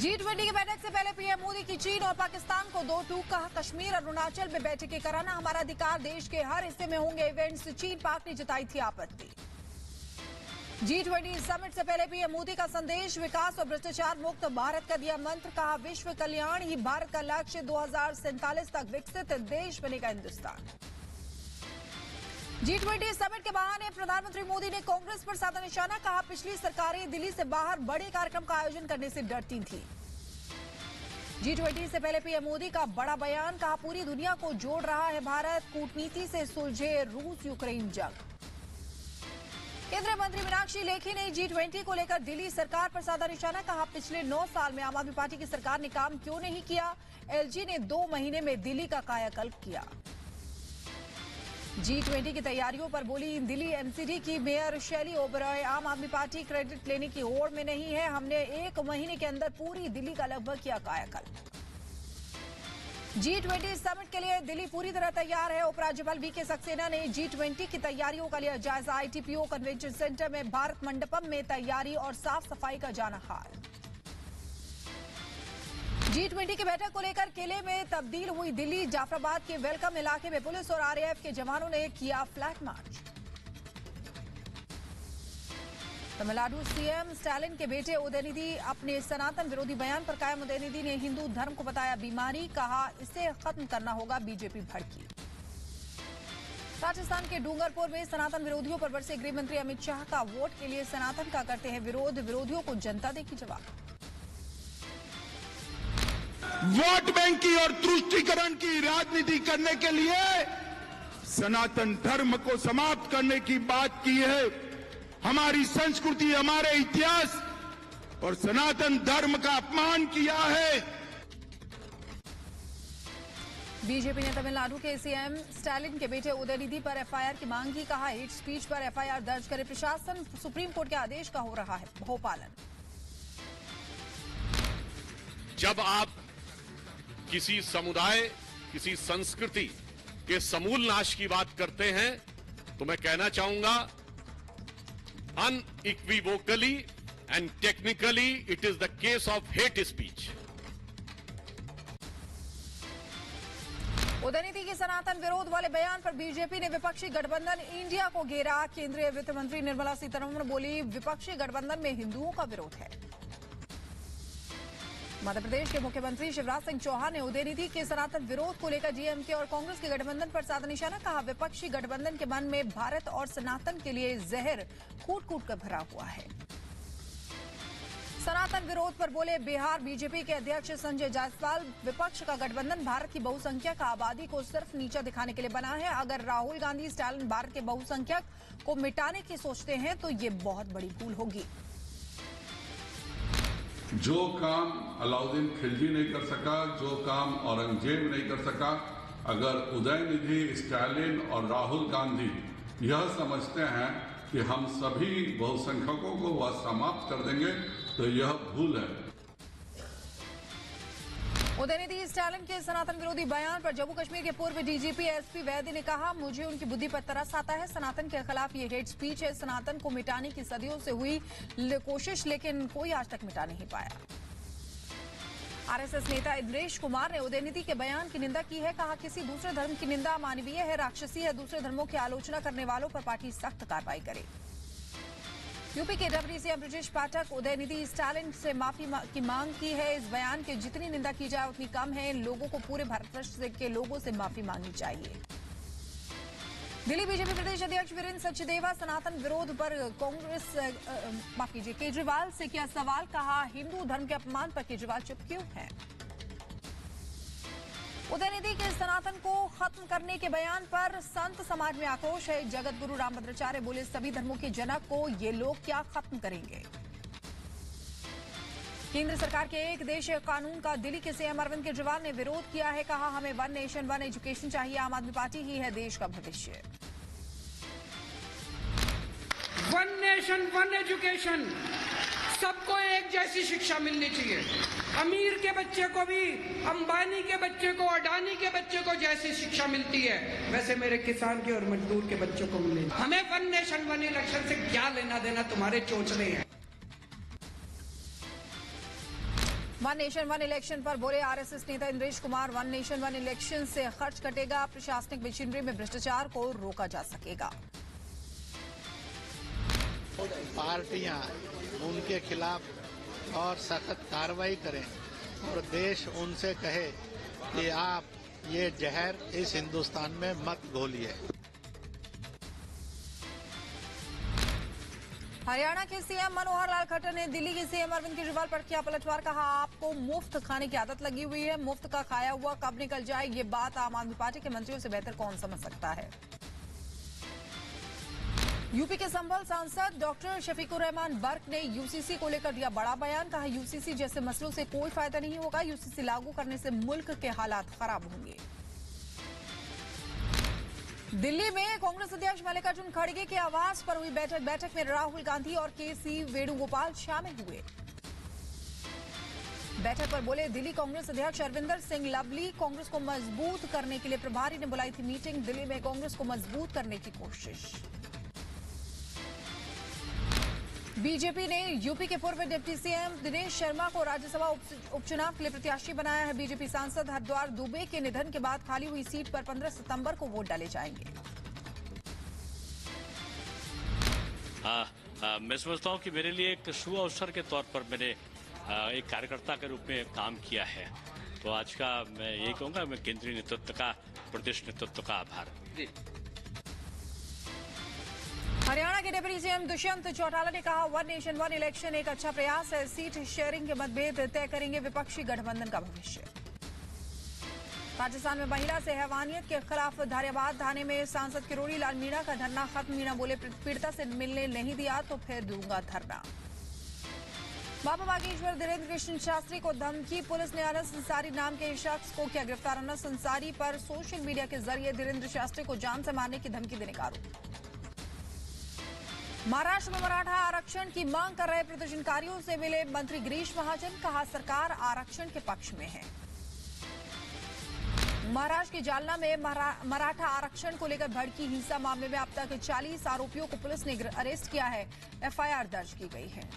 G20 की बैठक से पहले पीएम मोदी की चीन और पाकिस्तान को दो टूक, कहा कश्मीर और अरुणाचल में बैठकें कराना हमारा अधिकार, देश के हर हिस्से में होंगे इवेंट्स, चीन पाक ने जताई थी आपत्ति। G20 समिट से पहले पीएम मोदी का संदेश, विकास और भ्रष्टाचार मुक्त भारत का दिया मंत्र, कहा विश्व कल्याण ही भारत का लक्ष्य, 2047 तक विकसित देश बनेगा हिंदुस्तान। G20 समिट के बहाने प्रधानमंत्री मोदी ने कांग्रेस पर साधा निशाना, कहा पिछली सरकारें दिल्ली से बाहर बड़े कार्यक्रम का आयोजन करने से डरती थी। G20 से पहले पीएम मोदी का बड़ा बयान, कहा पूरी दुनिया को जोड़ रहा है भारत, कूटनीति से सुलझे रूस यूक्रेन जंग। केंद्रीय मंत्री मीनाक्षी लेखी ने G20 को लेकर दिल्ली सरकार पर साधा निशाना, कहा पिछले 9 साल में आम आदमी पार्टी की सरकार ने काम क्यों नहीं किया, एलजी ने 2 महीने में दिल्ली का कायाकल्प किया। G20 की तैयारियों पर बोली दिल्ली एमसीडी की मेयर शैली ओबरॉय, आम आदमी पार्टी क्रेडिट लेने की होड़ में नहीं है, हमने 1 महीने के अंदर पूरी दिल्ली का लगभग किया कायाकल्प। G20 समिट के लिए दिल्ली पूरी तरह तैयार है, उपराज्यपाल वीके सक्सेना ने G20 की तैयारियों का लिया जायजा, आईटीपीओ कन्वेंशन सेंटर में भारत मंडपम में तैयारी और साफ सफाई का जाना हाल। G20 की बैठक को लेकर किले में तब्दील हुई दिल्ली, जाफराबाद के वेलकम इलाके में पुलिस और आरएएफ के जवानों ने किया flag march. Tamil Nadu CM Stalin के बेटे उदयनिधि अपने सनातन विरोधी बयान पर कायम, उदयनिधि ने हिंदू धर्म को बताया बीमारी, कहा इसे खत्म करना होगा, बीजेपी भड़की। राजस्थान के डूंगरपुर में सनातन विरोधियों पर बरसे गृह मंत्री अमित शाह का, वोट के लिए सनातन का करते हैं विरोध, विरोधियों को जनता देगी जवाब। वोट बैंक की और तुष्टीकरण की राजनीति करने के लिए सनातन धर्म को समाप्त करने की बात की है। हमारी संस्कृति, हमारे इतिहास और सनातन धर्म का अपमान किया है। बीजेपी ने तमिलनाडु के सीएम स्टालिन के बेटे उदयनिधि पर एफआईआर की मांग की, कहा हेट स्पीच पर एफआईआर दर्ज करे प्रशासन, सुप्रीम कोर्ट के आदेश का हो रहा है पालन। जब आप किसी समुदाय, किसी संस्कृति के समूल नाश की बात करते हैं तो मैं कहना चाहूंगा unequivocally and technically it is the case of hate speech. Udhayanidhi के सनातन विरोध वाले बयान पर बीजेपी ने विपक्षी गठबंधन इंडिया को घेरा, केंद्रीय वित्त मंत्री निर्मला सीतारमण बोली विपक्षी गठबंधन में हिंदुओं का विरोध है। मध्य प्रदेश के मुख्यमंत्री शिवराज सिंह चौहान ने उदयनिधि के सनातन विरोध को लेकर डीएमके और कांग्रेस के गठबंधन पर साधा निशाना, कहा विपक्षी गठबंधन के मन में भारत और सनातन के लिए जहर कूट कूट कर भरा हुआ है। सनातन विरोध पर बोले बिहार बीजेपी के अध्यक्ष संजय जायसवाल, विपक्ष का गठबंधन भारत की बहुसंख्यक आबादी को सिर्फ नीचा दिखाने के लिए बना है, अगर राहुल गांधी स्टालिन भारत के बहुसंख्यक को मिटाने की सोचते हैं तो ये बहुत बड़ी भूल होगी। जो काम अलाउद्दीन खिलजी नहीं कर सका, जो काम औरंगजेब नहीं कर सका, अगर उदयनिधि, स्टालिन और राहुल गांधी यह समझते हैं कि हम सभी बहुसंख्यकों को वह समाप्त कर देंगे तो यह भूल है। उदयनिधि स्टालिन के सनातन विरोधी बयान पर जम्मू कश्मीर के पूर्व डीजीपी एसपी वैद्य ने कहा मुझे उनकी बुद्धि पर तरस आता है, सनातन के खिलाफ ये हेट स्पीच है, सनातन को मिटाने की सदियों से हुई कोशिश लेकिन कोई आज तक मिटा नहीं पाया। आरएसएस नेता इंद्रेश कुमार ने उदयनिधि के बयान की निंदा की है, कहा किसी दूसरे धर्म की निंदा अमानवीय है, राक्षसी है, दूसरे धर्मों की आलोचना करने वालों पर पार्टी सख्त कार्रवाई करे। यूपी के डिप्टी सीएम ब्रजेश पाठक उदयनिधि स्टालिन से माफी की मांग की है, इस बयान की जितनी निंदा की जाए उतनी कम है, लोगों को पूरे भारतवर्ष के लोगों से माफी मांगनी चाहिए। दिल्ली बीजेपी प्रदेश अध्यक्ष वीरेंद्र सचदेवा सनातन विरोध पर कांग्रेस केजरीवाल से किया सवाल, कहा हिंदू धर्म के अपमान पर केजरीवाल चुप क्यों है। उदयनिधि के सनातन को खत्म करने के बयान पर संत समाज में आक्रोश है, जगत गुरु रामभद्राचार्य बोले सभी धर्मों के जनक को ये लोग क्या खत्म करेंगे। केंद्र सरकार के एक देश एक कानून का दिल्ली के सीएम अरविंद केजरीवाल ने विरोध किया है, कहा हमें 1 नेशन 1 एजुकेशन चाहिए, आम आदमी पार्टी ही है देश का भविष्य। 1 नेशन 1 एजुकेशन, सबको एक जैसी शिक्षा मिलनी चाहिए, अमीर के बच्चे को भी अंबानी के बच्चे को, अडानी के बच्चे को जैसी शिक्षा मिलती है वैसे मेरे किसान के और मजदूर के बच्चों को मिले। हमें 1 नेशन 1 इलेक्शन से क्या लेना देना, तुम्हारे चोचले हैं। वन नेशन वन इलेक्शन पर बोले आरएसएस नेता Indresh Kumar, one nation one election से खर्च कटेगा, प्रशासनिक मशीनरी में भ्रष्टाचार को रोका जा सकेगा। पार्टियां उनके खिलाफ और सख्त कार्रवाई करें और देश उनसे कहे कि आप ये जहर इस हिंदुस्तान में मत घोलिए। हरियाणा के सीएम मनोहर लाल खट्टर ने दिल्ली के सीएम अरविंद केजरीवाल पर किया पलटवार, कहा आपको मुफ्त खाने की आदत लगी हुई है, मुफ्त का खाया हुआ कब निकल जाए ये बात आम आदमी पार्टी के मंत्रियों से बेहतर कौन समझ सकता है। यूपी के संभल सांसद डॉक्टर शफीकुर रहमान बर्क ने यूसीसी को लेकर दिया बड़ा बयान, कहा यूसीसी जैसे मसलों से कोई फायदा नहीं होगा, यूसीसी लागू करने से मुल्क के हालात खराब होंगे। दिल्ली में कांग्रेस अध्यक्ष मल्लिकार्जुन खड़गे के आवास पर हुई बैठक में राहुल गांधी और केसी वेणुगोपाल शामिल हुए। बैठक पर बोले दिल्ली कांग्रेस अध्यक्ष अरविंदर सिंह लवली, कांग्रेस को मजबूत करने के लिए प्रभारी ने बुलाई थी मीटिंग, दिल्ली में कांग्रेस को मजबूत करने की कोशिश। बीजेपी ने यूपी के पूर्व डिप्टी सीएम दिनेश शर्मा को राज्यसभा उपचुनाव के लिए प्रत्याशी बनाया है। बीजेपी सांसद हरिद्वार दुबे के निधन के बाद खाली हुई सीट पर 15 सितंबर को वोट डाले जाएंगे। मैं समझता हूं कि मेरे लिए एक शुभ अवसर के तौर पर मैंने एक कार्यकर्ता के रूप में काम किया है, तो आज का मैं यही कहूंगा, मैं केंद्रीय नेतृत्व का, प्रदेश नेतृत्व का आभार। हरियाणा के डिप्टी सीएम दुष्यंत चौटाला ने कहा वन नेशन वन इलेक्शन एक अच्छा प्रयास है, सीट शेयरिंग के मतभेद तय करेंगे विपक्षी गठबंधन का भविष्य। राजस्थान में महिला से हैवानियत के खिलाफ धारियाबाद थाने में सांसद किरोड़ी लाल मीणा का धरना खत्म, मीणा बोले पीड़िता से मिलने नहीं दिया तो फिर दूंगा धरना। बाबा बागेश्वर धीरेन्द्र कृष्ण शास्त्री को धमकी, पुलिस ने अनस अंसारी नाम के शख्स को किया गिरफ्तार, अनस अंसारी पर सोशल मीडिया के जरिए धीरेन्द्र शास्त्री को जान से मारने की धमकी देने का आरोप। महाराष्ट्र में मराठा आरक्षण की मांग कर रहे प्रदर्शनकारियों से मिले मंत्री गिरीश महाजन, कहा सरकार आरक्षण के पक्ष में है। महाराष्ट्र के जालना में मराठा आरक्षण को लेकर भड़की हिंसा मामले में अब तक 40 आरोपियों को पुलिस ने अरेस्ट किया है, एफआईआर दर्ज की गई है।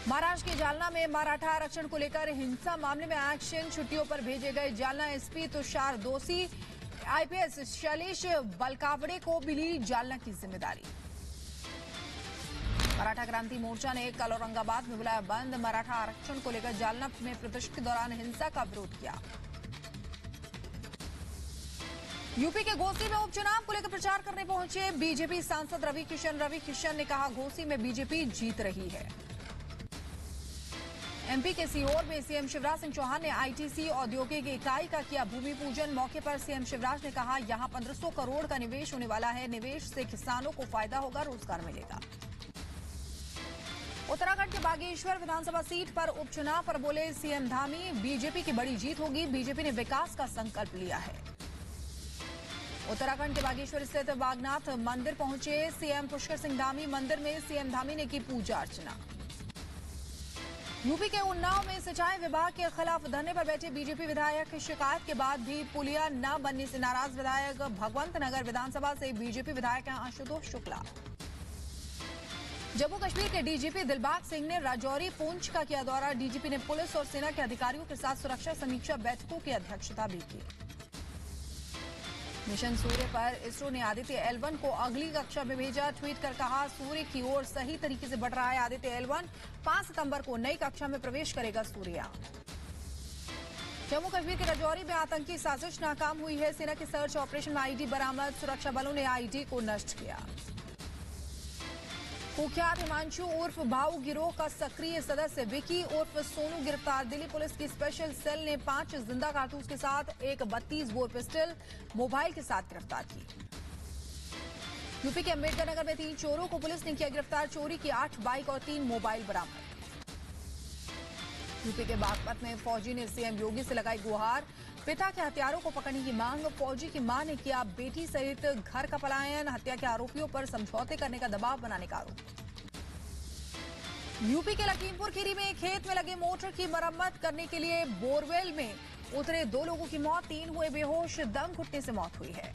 महाराष्ट्र के जालना में मराठा आरक्षण को लेकर हिंसा मामले में एक्शन छुट्टियों पर भेजे गए जालना एसपी तुषार दोषी, आईपीएस शैलेश बलकावड़े को मिली जालना की जिम्मेदारी। मराठा क्रांति मोर्चा ने कल औरंगाबाद में बुलाया बंद, मराठा आरक्षण को लेकर जालना में प्रदर्शन के दौरान हिंसा का विरोध किया। यूपी के घोसी में उपचुनाव को लेकर प्रचार करने पहुंचे बीजेपी सांसद रवि किशन ने कहा घोसी में बीजेपी जीत रही है। एमपी के सीहोर में सीएम शिवराज सिंह चौहान ने आईटीसी औद्योगिक इकाई का किया भूमि पूजन, मौके पर सीएम शिवराज ने कहा यहां 1500 करोड़ का निवेश होने वाला है, निवेश से किसानों को फायदा होगा, रोजगार मिलेगा। उत्तराखंड के बागेश्वर विधानसभा सीट पर उपचुनाव पर बोले सीएम धामी, बीजेपी की बड़ी जीत होगी, बीजेपी ने विकास का संकल्प लिया है। उत्तराखंड के बागेश्वर स्थित बागनाथ मंदिर पहुंचे सीएम पुष्कर सिंह धामी, मंदिर में सीएम धामी ने की पूजा अर्चना। यूपी के उन्नाव में सिंचाई विभाग के खिलाफ धरने पर बैठे बीजेपी विधायक, शिकायत के बाद भी पुलिया न बनने से नाराज विधायक, भगवंत नगर विधानसभा से बीजेपी विधायक हैं आशुतोष शुक्ला। जम्मू कश्मीर के डीजीपी दिलबाग सिंह ने राजौरी पुंछ का किया दौरा, डीजीपी ने पुलिस और सेना के अधिकारियों के साथ सुरक्षा समीक्षा बैठकों की अध्यक्षता भी की। मिशन सूर्य पर इसरो ने आदित्य L1 को अगली कक्षा में भेजा, ट्वीट कर कहा सूर्य की ओर सही तरीके से बढ़ रहा है आदित्य L1, 5 सितंबर को नई कक्षा में प्रवेश करेगा सूर्ययान। जम्मू कश्मीर के राजौरी में आतंकी साजिश नाकाम हुई है, सेना के सर्च ऑपरेशन में आईडी बरामद, सुरक्षा बलों ने आईडी को नष्ट किया। कुख्यात हिमांशु उर्फ भाऊ गिरोह का सक्रिय सदस्य विकी उर्फ सोनू गिरफ्तार, दिल्ली पुलिस की स्पेशल सेल ने 5 जिंदा कारतूस के साथ एक 32 बोर पिस्टल मोबाइल के साथ गिरफ्तार की। यूपी के अम्बेडकर नगर में 3 चोरों को पुलिस ने किया गिरफ्तार, चोरी की 8 बाइक और 3 मोबाइल बरामद। यूपी के बागपत में फौजी ने सीएम योगी से लगाई गुहार, पिता के हत्यारों को पकड़ने की मांग, फौजी की मां ने किया बेटी सहित घर का पलायन, हत्या के आरोपियों पर समझौते करने का दबाव बनाने का आरोप। यूपी के लखीमपुर खीरी में खेत में लगे मोटर की मरम्मत करने के लिए बोरवेल में उतरे 2 लोगों की मौत, 3 हुए बेहोश, दम घुटने से मौत हुई है।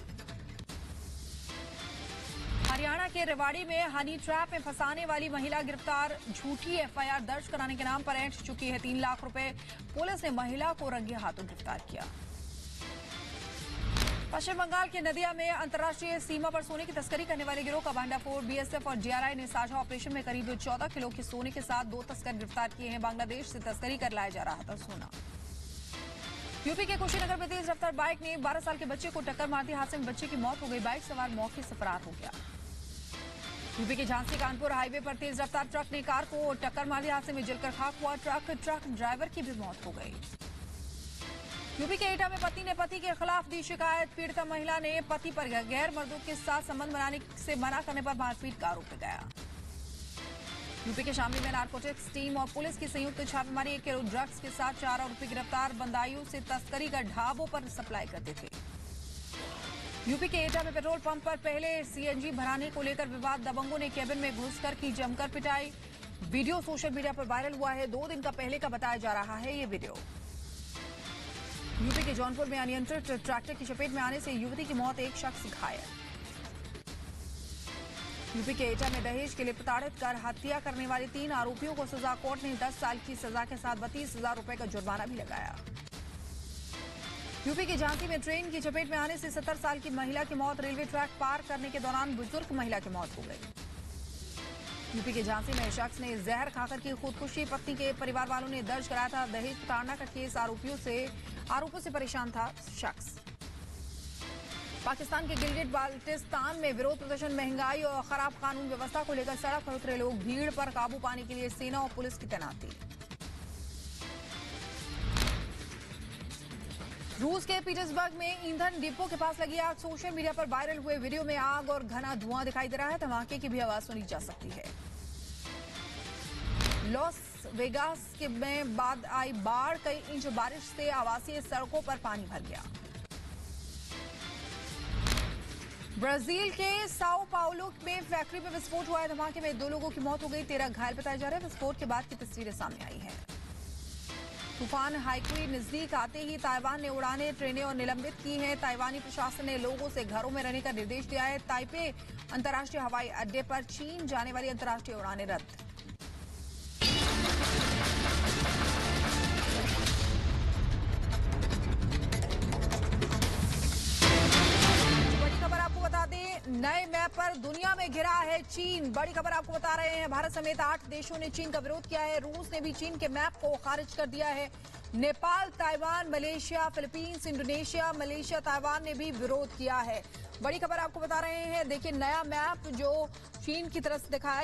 हरियाणा के रेवाड़ी में हनी ट्रैप में फंसाने वाली महिला गिरफ्तार। झूठी एफआईआर दर्ज कराने के नाम पर ऐंठ चुकी है 3 लाख रुपए। पुलिस ने महिला को रंगे हाथों गिरफ्तार किया। पश्चिम बंगाल के नदिया में अंतर्राष्ट्रीय सीमा पर सोने की तस्करी करने वाले गिरोह का भांडाफोड़। बीएसएफ और डीआरआई ने साझा ऑपरेशन में करीब 14 किलो के सोने के साथ 2 तस्कर गिरफ्तार किए हैं। बांग्लादेश से तस्करी कर लाया जा रहा था सोना। यूपी के कुशीनगर में तेज रफ्तार बाइक ने 12 साल के बच्चे को टक्कर मार दी। हादसे में बच्चे की मौत हो गई। बाइक सवार मौके से फरार हो गया। यूपी के झांसी कानपुर हाईवे पर तेज रफ्तार ट्रक ने कार को टक्कर मार दी। हादसे में जलकर खाक हुआ ट्रक ड्राइवर की भी मौत हो गई। यूपी के एटा में पति ने पति के खिलाफ दी शिकायत। पीड़िता महिला ने पति पर गैर मर्दों के साथ संबंध बनाने से मना करने पर मारपीट का आरोप लगाया। यूपी के शामली में नारकोटिक्स टीम और पुलिस की संयुक्त छापेमारी। 1 किलो ड्रग्स के साथ 4 आरोपी गिरफ्तार। बंदायूं से तस्करी कर ढाबों पर सप्लाई करते थे। यूपी के एटा में पेट्रोल पंप पर पहले सीएनजी भराने को लेकर विवाद। दबंगों ने केबिन में घुसकर की जमकर पिटाई। वीडियो सोशल मीडिया पर वायरल हुआ है। 2 दिन का पहले का बताया जा रहा है ये वीडियो। यूपी के जौनपुर में अनियंत्रित ट्रैक्टर की चपेट में आने से युवती की मौत, 1 शख्स घायल। यूपी के एटा में दहेज के लिए प्रताड़ित कर हत्या करने वाले 3 आरोपियों को सजा। कोर्ट ने 10 साल की सजा के साथ 32,000 रुपए का जुर्माना भी लगाया। यूपी के झांसी में ट्रेन की चपेट में आने से 70 साल की महिला की मौत। रेलवे ट्रैक पार करने के दौरान बुजुर्ग महिला की मौत हो गई। यूपी के झांसी में शख्स ने जहर खाकर की खुदकुशी। पत्नी के परिवार वालों ने दर्ज कराया था दहेज प्रताड़ना का केस। आरोपों से परेशान था शख्स। पाकिस्तान के गिलगिट बाल्टिस्तान में विरोध प्रदर्शन। महंगाई और खराब कानून व्यवस्था को लेकर सड़क पर उतरे लोग। भीड़ पर काबू पाने के लिए सेना और पुलिस की तैनाती। रूस के पीटर्सबर्ग में ईंधन डिपो के पास लगी आग। सोशल मीडिया पर वायरल हुए वीडियो में आग और घना धुआं दिखाई दे रहा है। धमाके की भी आवाज सुनी जा सकती है। लॉस वेगास में बाद आई बाढ़। कई इंच बारिश से आवासीय सड़कों पर पानी भर गया। ब्राजील के साओ पाउलो में फैक्ट्री में विस्फोट हुआ है। धमाके में 2 लोगों की मौत हो गई, 13 घायल बताए जा रहे हैं। विस्फोट के बाद की तस्वीरें सामने आई हैं। तूफान हाइकुई नजदीक आते ही ताइवान ने उड़ानें, ट्रेनें और निलंबित की हैं। ताइवानी प्रशासन ने लोगों से घरों में रहने का निर्देश दिया है। ताइपे अंतर्राष्ट्रीय हवाई अड्डे पर चीन जाने वाली अंतर्राष्ट्रीय उड़ानें रद्द। नए मैप पर दुनिया में घिरा है चीन। बड़ी खबर आपको बता रहे हैं। भारत समेत 8 देशों ने चीन का विरोध किया है। रूस ने भी चीन के मैप को खारिज कर दिया है। Nepal, Taiwan, Malaysia, Philippines, Indonesia, Malaysia, Taiwan ने भी विरोध किया है। बड़ी खबर आपको बता रहे हैं। देखिए, नया मैप जो चीन की तरफ से दिखाया गया